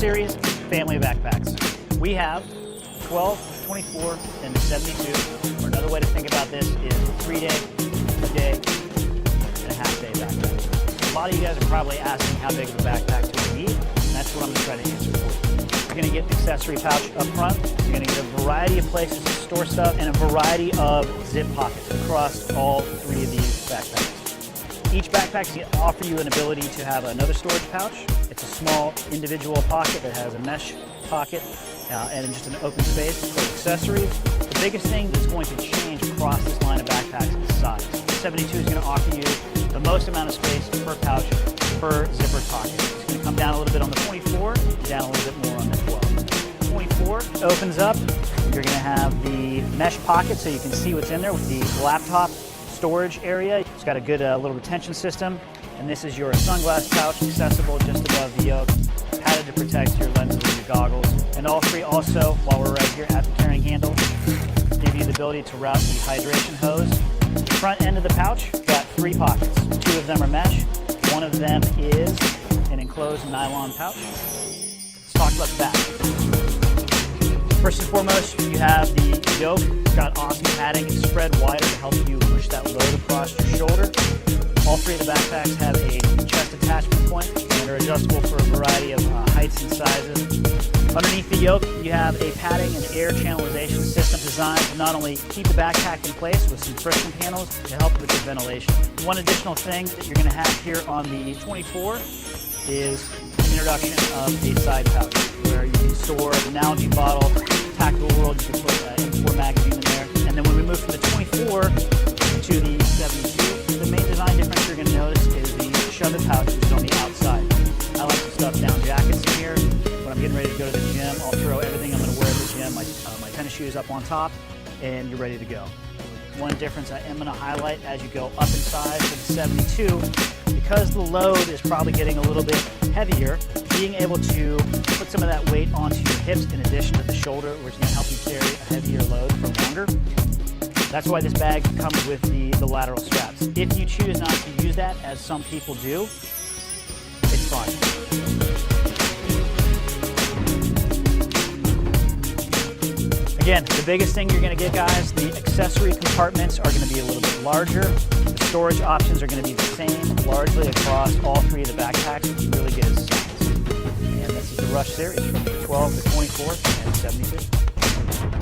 Series family of backpacks. We have 12, 24, and 72. Or another way to think about this is 3-day, a day, and a half-day backpack. A lot of you guys are probably asking how big of a backpack do we need, and that's what I'm going to try to answer for you. You're going to get an accessory pouch up front. You're going to get a variety of places to store stuff and a variety of zip pockets across all three of these backpacks. Each backpack is going to offer you an ability to have another storage pouch. It's a small individual pocket that has a mesh pocket and just an open space for accessories. The biggest thing that's going to change across this line of backpacks is size. The 72 is going to offer you the most amount of space per pouch per zipper pocket. It's going to come down a little bit on the 24, down a little bit more on the 12. 24 opens up. You're going to have the mesh pocket so you can see what's in there with the laptop storage area. It's got a good little retention system, and this is your sunglass pouch, accessible just above the yoke, padded to protect your lenses and your goggles. And all three also, while we're right here at the carrying handle, give you the ability to route the hydration hose. The front end of the pouch got 3 pockets. 2 of them are mesh. One of them is an enclosed nylon pouch. Let's talk about the back. First and foremost, you have the yoke. It's got awesome padding. It's spread wider to help you push that load across your shoulder. All three of the backpacks have a chest attachment point and are adjustable for a variety of heights and sizes. Underneath the yoke, you have a padding and air channelization system designed to not only keep the backpack in place with some friction panels to help with the ventilation. One additional thing that you're going to have here on the 24 is the introduction of a side pouch where you can store an analogy bottle, tactical world, you can put an M4 magazine in there. And then when we move from the 24 to the 72, the main design difference you're going to notice is the shove-it pouch, which is on the outside. I like to stuff down jackets in here. When I'm getting ready to go to the gym, I'll throw everything I'm going to wear at the gym, my tennis shoes up on top, and you're ready to go. One difference I am going to highlight as you go up in size to the 72, because the load is probably getting a little bit heavier, being able to put some of that weight onto your hips in addition to the shoulder, which is going to help you carry a heavier load for longer. That's why this bag comes with the lateral straps. If you choose not to use that, as some people do, it's fine. Again, the biggest thing you're going to get, guys, the accessory compartments are going to be a little bit larger. The storage options are going to be the same largely across all three of the backpacks. What you really get is size. And this is the Rush series from 12 to 24 and 72.